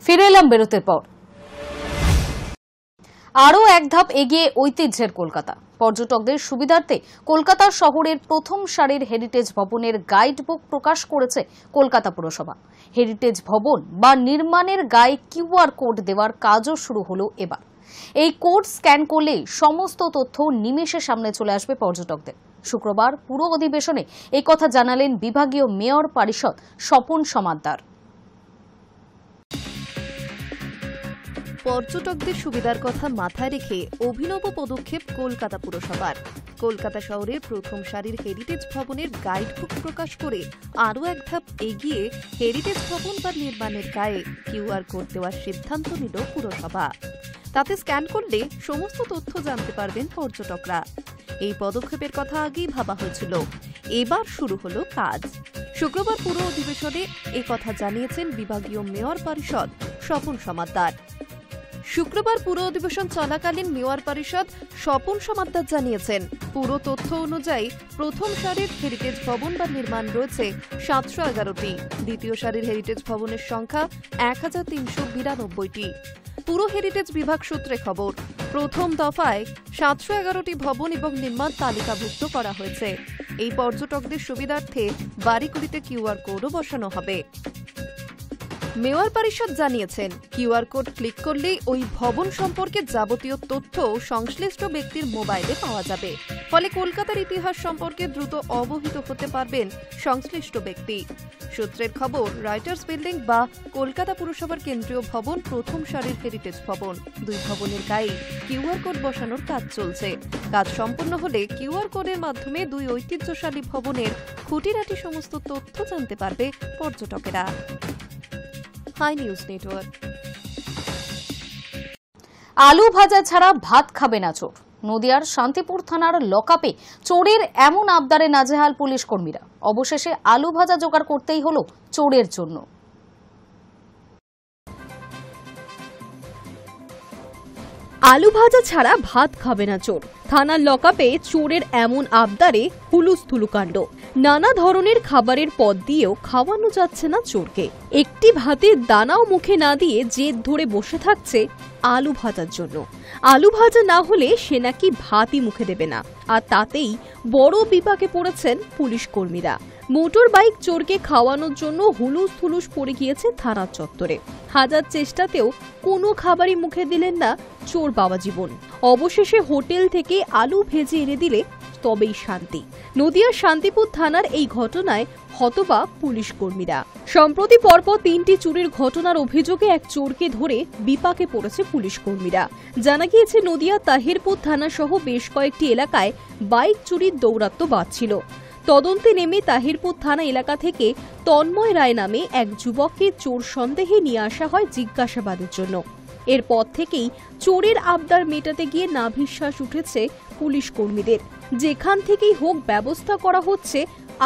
ফিরে এলাম বিরতির পর। আরও এক ধাপ এগিয়ে ঐতিহ্যের কলকাতা। পর্যটকদের সুবিধার্থে কলকাতা শহরের প্রথম সারির হেরিটেজ ভবনের গাইডবুক প্রকাশ করেছে কলকাতা পুরসভা। হেরিটেজ ভবন বা নির্মাণের গায়ে কিউআর কোড দেওয়ার কাজও শুরু হলো এবার। এই কোড স্ক্যান করলে সমস্ত তথ্য নিমেষে সামনে চলে আসবে পর্যটকদের। শুক্রবার পুরো অধিবেশনে এই কথা জানালেন বিভাগীয় মেয়র পরিষদ স্বপন সমাদ্দার। পর্যটকদের সুবিধার কথা মাথায় রেখে অভিনব পদক্ষেপ কলকাতা পুরসভার। কলকাতা শহরের প্রথম সারির হেরিটেজ ভবনের গাইডবুক প্রকাশ করে আরও এক ধাপ এগিয়ে হেরিটেজ ভবন বা নির্মাণের গায়ে কিউআর কোড দেওয়ার সিদ্ধান্ত নিল পুরসভা। তাতে স্ক্যান করলে সমস্ত তথ্য জানতে পারবেন পর্যটকরা। এই পদক্ষেপের কথা আগেই ভাবা হয়েছিল, এবার শুরু হলো কাজ। শুক্রবার পুরো অধিবেশনে এই কথা জানিয়েছেন বিভাগীয় মেয়র পরিষদ স্বপন সমাদ্দার। শুক্রবার পুরো অধিবেশন চলাকালীন মেয়র পরিষদ স্বপন সমাদ্দার জানিয়েছেন, পুরো তথ্য অনুযায়ী প্রথম সারির হেরিটেজ ভবন বা নির্মাণ রয়েছে 711টি, দ্বিতীয় সারির হেরিটেজ ভবনের সংখ্যা 1392টি। পুরো হেরিটেজ বিভাগ সূত্রে খবর, প্রথম দফায় 711টি ভবন এবং নির্মাণ তালিকাভুক্ত করা হয়েছে। এই পর্যটকদের সুবিধার্থে বাড়িগুলিতে কিউআর কোডও বসানো হবে। মেয়র পরিষদ জানিয়েছেন, কিউআর কোড ক্লিক করলেই ওই ভবন সম্পর্কে যাবতীয় তথ্য সংশ্লিষ্ট ব্যক্তির মোবাইলে পাওয়া যাবে। ফলে কলকাতার ইতিহাস সম্পর্কে দ্রুত অবহিত হতে পারবেন সংশ্লিষ্ট ব্যক্তি। সূত্রের খবর, রয়টার্স বিল্ডিং বা কলকাতা পুরসভার কেন্দ্রীয় ভবন প্রথম সারির হেরিটেজ ভবন, দুই ভবনের গায়ে কিউআর কোড বসানোর কাজ চলছে। কাজ সম্পন্ন হলে কিউআর কোডের মাধ্যমে দুই ঐতিহ্যশালী ভবনের খুঁটিনাটি সমস্ত তথ্য জানতে পারবে পর্যটকেরা। Hi News Network. আলু ভাজা ছাড়া ভাত খাবে না চোর। নদিয়ার শান্তিপুর থানার লকআপে চোরের এমন আবদারে নাজেহাল পুলিশ কর্মীরা। অবশেষে আলু ভাজা জোগাড় করতেই হলো চোরের জন্য। আলু ভাজা ছাড়া ভাত খাবে না চোর। থানার লকআপে চোরের এমন আবদারে হুলুস্থুলু কাণ্ড। নানা ধরনের খাবারের পদ দিয়েও খাওয়ানো যাচ্ছে না চোরকে। একটি ভাতের দানাও মুখে না দিয়ে জেদ ধরে বসে থাকছে আলু ভাজার জন্য। আলু ভাজা না হলে সে নাকি ভাতই মুখে দেবে না। আর তাতেই বড় বিপাকে পড়েছেন পুলিশ কর্মীরা। মোটর বাইক চোরকে খাওয়ানোর জন্য হুলুস থুলুস পড়ে গিয়েছে থানার চত্বরে। হাজার চেষ্টাতেও কোনো খাবারই মুখে দিলেন না চোর বাবা জীবন। অবশেষে হোটেল থেকে আলু ভেজে এনে দিলে তবেই শান্তি। নদিয়ার শান্তিপুর থানার এই ঘটনায় হতবাক পুলিশ কর্মীরা। সম্প্রতি পরপর 3টি চুরির ঘটনার অভিযোগে এক চোরকে ধরে বিপাকে পড়েছে পুলিশ কর্মীরা। জানা গিয়েছে, নদিয়া তাহিরপুর থানা সহ বেশ কয়েকটি এলাকায় বাইক চুরির দৌরাত্ম্য বাড়ছিল। তদন্তে নেমে তাহিরপুর থানা এলাকা থেকে তন্ময় রায় নামে এক যুবককে চোর সন্দেহে নিয়ে আসা হয় জিজ্ঞাসাবাদের জন্য। এরপর থেকেই চোরের আবদার মেটাতে গিয়ে নাভিশ্বাস উঠেছে পুলিশ কর্মীদের। যেখান থেকেই হোক ব্যবস্থা করা হচ্ছে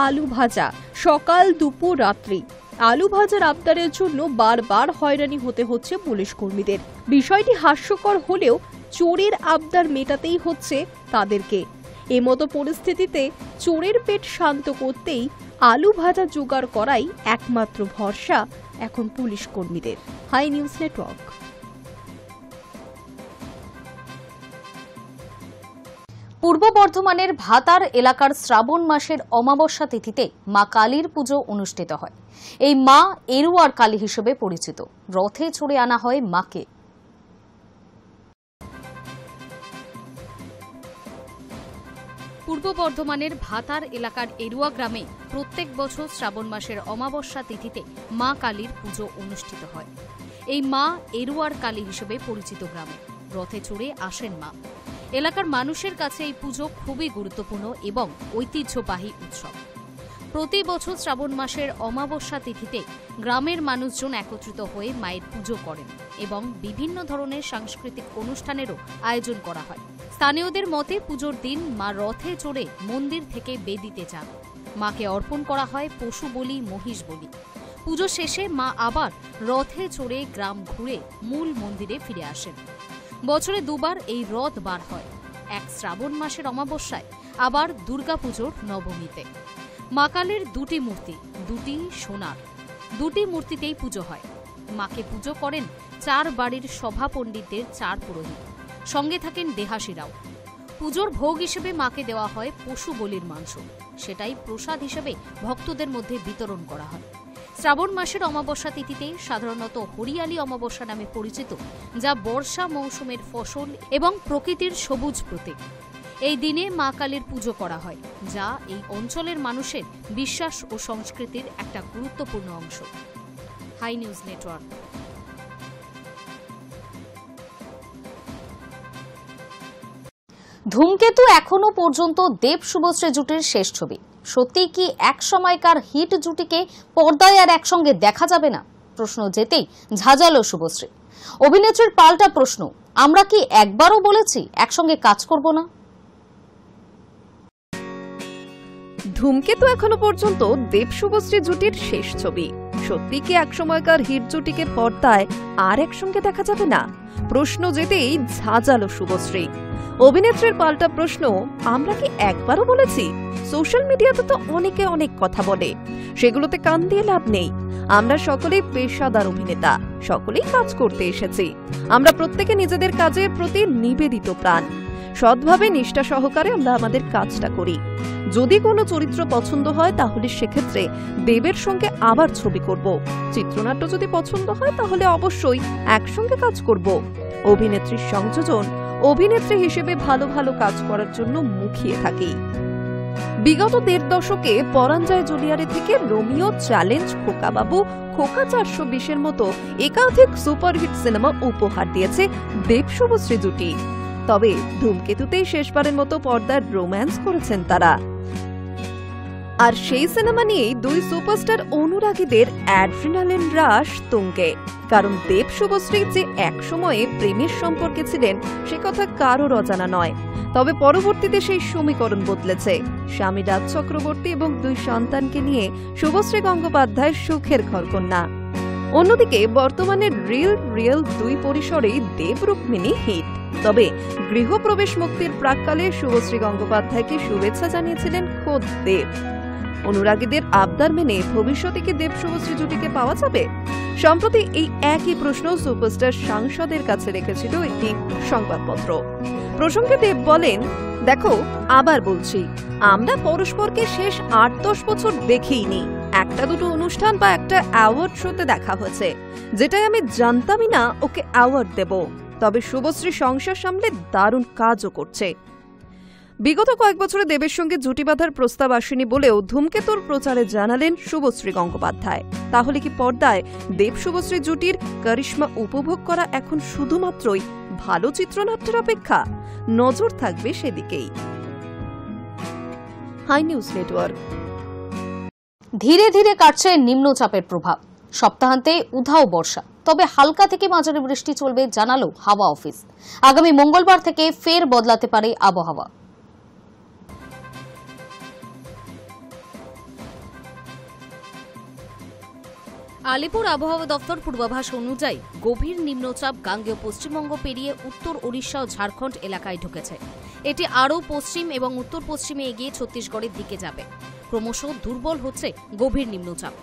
আলু ভাজা। সকাল দুপুর রাত্রি আলু ভাজার আবদারের জন্য বারবার হয়রানি হতে হচ্ছে পুলিশ কর্মীদের। বিষয়টি হাস্যকর হলেও চোরের আবদার মেটাতেই হচ্ছে তাদেরকে। এমতো পরিস্থিতিতে চোরের পেট শান্ত করতেই আলু ভাজা জোগাড় করাই একমাত্র ভরসা এখন পুলিশ কর্মীদের। Hi News Network. পূর্ব বর্ধমানের ভাতার এলাকার শ্রাবণ মাসের অমাবস্যা তিথিতে মা কালীর পুজো অনুষ্ঠিত হয়। এই মা এরুয়ার কালী হিসেবে পরিচিত। রথে চড়ে আনা হয় মাকে। পূর্ব বর্ধমানের ভাতার এলাকার এরুয়া গ্রামে প্রত্যেক বছর শ্রাবণ মাসের অমাবস্যা তিথিতে মা কালীর পুজো অনুষ্ঠিত হয়। এই মা এরুয়ার কালী হিসেবে পরিচিত গ্রামে রথে চড়ে আসেন মা। এলাকার মানুষের কাছে এই পুজো খুবই গুরুত্বপূর্ণ এবং ঐতিহ্যবাহী উৎসব। প্রতি বছর শ্রাবণ মাসের অমাবস্যা তিথিতে গ্রামের মানুষজন একত্রিত হয়ে মায়ের পুজো করেন এবং বিভিন্ন ধরনের সাংস্কৃতিক অনুষ্ঠানেরও আয়োজন করা হয়। স্থানীয়দের মতে পুজোর দিন মা রথে চড়ে মন্দির থেকে বেদিতে যান। মাকে অর্পণ করা হয় পশু বলি, মহিষ বলি। পুজো শেষে মা আবার রথে চড়ে গ্রাম ঘুরে মূল মন্দিরে ফিরে আসেন। বছরে দুবার এই রথ বার হয়, এক শ্রাবণ মাসের অমাবস্যায়, আবার দুর্গাপুজোর নবমীতে। মা কালীর দুটি মূর্তি, দুটি সোনার, দুটি মূর্তিতেই পুজো হয়। মাকে পুজো করেন 4 বাড়ির সভা পণ্ডিতদের 4 পুরোহিত, সঙ্গে থাকেন দেহাশিরাও। পুজোর ভোগ হিসেবে মাকে দেওয়া হয় পশু বলির মাংস, সেটাই প্রসাদ হিসেবে ভক্তদের মধ্যে বিতরণ করা হয়। শ্রাবণ মাসের অমাবস্যা তিথিতে সাধারণত হরিয়ালি অমাবস্যা নামে পরিচিত, যা বর্ষা মৌসুমের ফসল এবং প্রকৃতির সবুজ প্রতীক। এই দিনে মা কালীর পুজো করা হয়, যা এই অঞ্চলের মানুষের বিশ্বাস ও সংস্কৃতির একটা গুরুত্বপূর্ণ অংশ। Hi News Network. ধূমকেতু এখনো পর্যন্ত দেব শুভশ্রী জুটির শেষ ছবি। সত্যি কি এক সময়কার হিট জুটিকে পর্দায় আর একসঙ্গে দেখা যাবে না? প্রশ্ন যেতেই ঝাঁঝালো শুভশ্রী। অভিনেত্রীর পাল্টা প্রশ্ন, আমরা কি একবারও বলেছি একসঙ্গে কাজ করব না? ধূমকেতু এখনো পর্যন্ত দেব শুভশ্রী জুটির শেষ ছবি। সত্যি কি একসময়কার হিট জুটিকে পর্দায় আর একসঙ্গে দেখা যাবে না? প্রশ্ন যেতেই ঝাঁঝালো শুভশ্রী। অভিনেত্রীর পাল্টা প্রশ্ন, আমরা কি একবারও বলেছি? সোশ্যাল মিডিয়াতে তো অনেকে অনেক কথা বলে, সেগুলোতে কান দিয়ে লাভ নেই। আমরা সকলেই পেশাদার অভিনেতা, সকলেই কাজ করতে এসেছি। আমরা প্রত্যেকে নিজেদের কাজের প্রতি নিবেদিত প্রাণ, সৎভাবে নিষ্ঠা সহকারে আমরা আমাদের কাজটা করি। যদি কোনো চরিত্র পছন্দ হয় তাহলে সেক্ষেত্রে দেবের সঙ্গে আবার ছবি করব। চিত্রনাট্য যদি পছন্দ হয় তাহলে অবশ্যই একসঙ্গে কাজ করব। অভিনেত্রীর সংযোজন, অভিনেত্রী হিসেবে ভালো ভালো কাজ করার জন্য মুখিয়ে থাকি। বিগত 1.5 দশকে পরাঞ্জয় জুলিয়ারে থেকে রোমিও, চ্যালেঞ্জ, খোকাবাবু, খোকা 420-এর মতো একাধিক সুপারহিট সিনেমা উপহার দিয়েছে দেব শুভশ্রী জুটি। তবে ধূমকেতুতেই শেষবারের মতো পর্দার রোম্যান্স করেছেন তারা। আর সেই সিনেমা নিয়েই 2 সুপারস্টার অনুরাগীদের অ্যাড্রিনালিন রাশ তুঙ্গে। কারণ দেব শুভশ্রী যে এক সময়ে প্রেমের সম্পর্কে ছিলেন সে কথা কারোর অজানা নয়। তবে পরবর্তীতে সেই সমীকরণ বদলেছে। স্বামী রাজ চক্রবর্তী এবং 2 সন্তানকে নিয়ে শুভশ্রী গঙ্গোপাধ্যায় সুখের ঘরকন্যা। অন্যদিকে বর্তমানে রিয়েল 2 পরিসরেই দেব রুক্মিণী হিট। তবে গৃহপ্রবেশ মুক্তির প্রাক্কালে শুভশ্রী গঙ্গোপাধ্যায়কে শুভেচ্ছা জানিয়েছিলেন খোদ দেব। অনুরাগীদের আবদার মেনে ভবিষ্যতে কি দেব শুভশ্রী জুটিকে পাওয়া যাবে? সম্প্রতি এই একই প্রশ্ন সুপারস্টার সাংসদের কাছে রেখেছিল একটি সংবাদপত্র। প্রসঙ্গে দেব বলেন, দেখো আবার বলছি, আমরা পরস্পরকে শেষ 8-10 বছর দেখিনি। 1-2 অনুষ্ঠান বা একটা অ্যাওয়ার্ড শোতে দেখা হয়েছে, যেটাই আমি জানতামই না ওকে অ্যাওয়ার্ড দেব। তবে শুভশ্রী সংসার সামলে দারুণ কাজও করছে। বিগত কয়েক বছরে দেবের সঙ্গে জুটি বাঁধার প্রস্তাব আসেনি বলেও ধূমকেতুর প্রচারে জানালেন শুভশ্রী গঙ্গোপাধ্যায়। তাহলে কি পর্দায় দেব শুভশ্রী জুটির কারিশমা উপভোগ করা এখন শুধুমাত্রই ভালো চিত্রনাট্যের অপেক্ষা? নজর থাকবে সেদিকেই। Hi News Network. ধীরে ধীরে কাটছে নিম্নচাপের প্রভাব। সপ্তাহান্তে উধাও বর্ষা, তবে হালকা থেকে মাঝারি বৃষ্টি চলবে জানালো হাওয়া অফিস। আগামী মঙ্গলবার থেকে ফের বদলাতে পারে আবহাওয়া। আলিপুর আবহাওয়া দপ্তর পূর্বাভাস অনুযায়ী গভীর নিম্নচাপ গাঙ্গেয় পশ্চিমবঙ্গ পেরিয়ে উত্তর ওড়িশা ও ঝাড়খণ্ড এলাকায় ঢুকেছে। এটি আরও পশ্চিম এবং উত্তর পশ্চিমে এগিয়ে ছত্তিশগড়ের দিকে যাবে। ক্রমশ দুর্বল হচ্ছে গভীর নিম্নচাপ,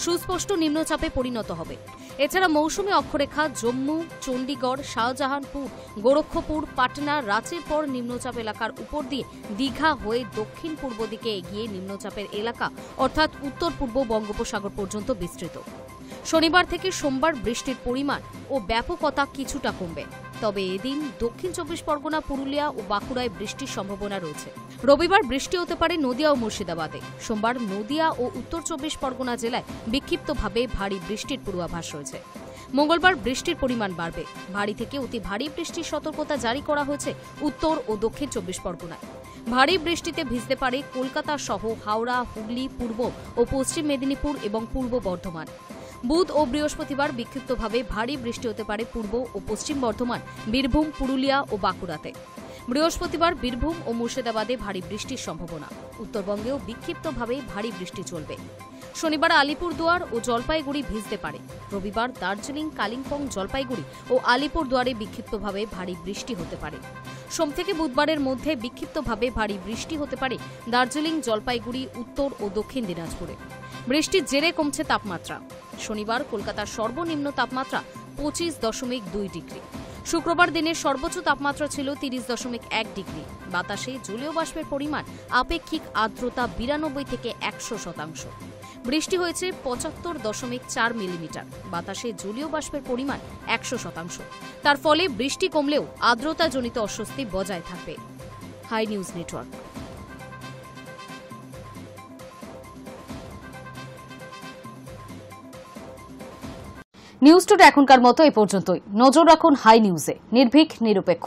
সুস্পষ্ট নিম্নচাপে পরিণত হবে। এছাড়া মৌসুমী অক্ষরেখা জম্মু, চণ্ডীগড়, শাহজাহানপুর, গোরক্ষপুর, পাটনা, রাঁচির পর নিম্নচাপ এলাকার উপর দিয়ে দীঘা হয়ে দক্ষিণ পূর্ব দিকে এগিয়ে নিম্নচাপের এলাকা অর্থাৎ উত্তর পূর্ব বঙ্গোপসাগর পর্যন্ত বিস্তৃত। শনিবার থেকে সোমবার বৃষ্টির পরিমাণ ও ব্যাপকতা কিছুটা কমবে। তবে এদিন দক্ষিণ 24 পরগনা, পুরুলিয়া ও বাঁকুড়ায় বৃষ্টির সম্ভাবনা রয়েছে। রবিবার বৃষ্টি হতে পারে নদিয়া ও মুর্শিদাবাদে। সোমবার নদিয়া ও উত্তর 24 পরগনা জেলায় বিক্ষিপ্তভাবে ভারী বৃষ্টির পূর্বাভাস রয়েছে। মঙ্গলবার বৃষ্টির পরিমাণ বাড়বে। ভারী থেকে অতি ভারী বৃষ্টির সতর্কতা জারি করা হয়েছে উত্তর ও দক্ষিণ 24 পরগনায়। ভারী বৃষ্টিতে ভিজতে পারে কলকাতা সহ হাওড়া, হুগলি, পূর্ব ও পশ্চিম মেদিনীপুর এবং পূর্ব বর্ধমান। বুধ ও বৃহস্পতিবার বিক্ষিপ্তভাবে ভারী বৃষ্টি হতে পারে পূর্ব ও পশ্চিম বর্ধমান, বীরভূম, পুরুলিয়া ও বাঁকুড়াতে। বৃহস্পতিবার বীরভূম ও মুর্শিদাবাদে ভারী বৃষ্টির সম্ভাবনা। উত্তরবঙ্গেও বিক্ষিপ্তভাবে ভারী বৃষ্টি চলবে। শনিবার আলিপুরদুয়ার ও জলপাইগুড়ি ভিজতে পারে। রবিবার দার্জিলিং, কালিম্পং, জলপাইগুড়ি ও আলিপুরদুয়ারে বিক্ষিপ্তভাবে ভারী বৃষ্টি হতে পারে। সোম থেকে বুধবারের মধ্যে বিক্ষিপ্তভাবে ভারী বৃষ্টি হতে পারে দার্জিলিং, জলপাইগুড়ি, উত্তর ও দক্ষিণ দিনাজপুরে। বৃষ্টির জেরে কমছে তাপমাত্রা। শনিবার কলকাতার সর্বনিম্ন তাপমাত্রা 25.2 ডিগ্রি। শুক্রবার দিনের সর্বোচ্চ তাপমাত্রা ছিল 30.1 ডিগ্রি। বাতাসে জলীয় বাষ্পের পরিমাণ আপেক্ষিক আর্দ্রতা 92 থেকে 100%। বৃষ্টি হয়েছে 75.4 মিলিমিটার। বাতাসে জলীয় বাষ্পের পরিমাণ 100%। তার ফলে বৃষ্টি কমলেও আর্দ্রতাজনিত অস্বস্তি বজায় থাকবে। Hi News Network. News today এখনকার মতো এই পর্যন্তই। নজর রাখুন হাই নিউজে, নির্ভীক নিরপেক্ষ।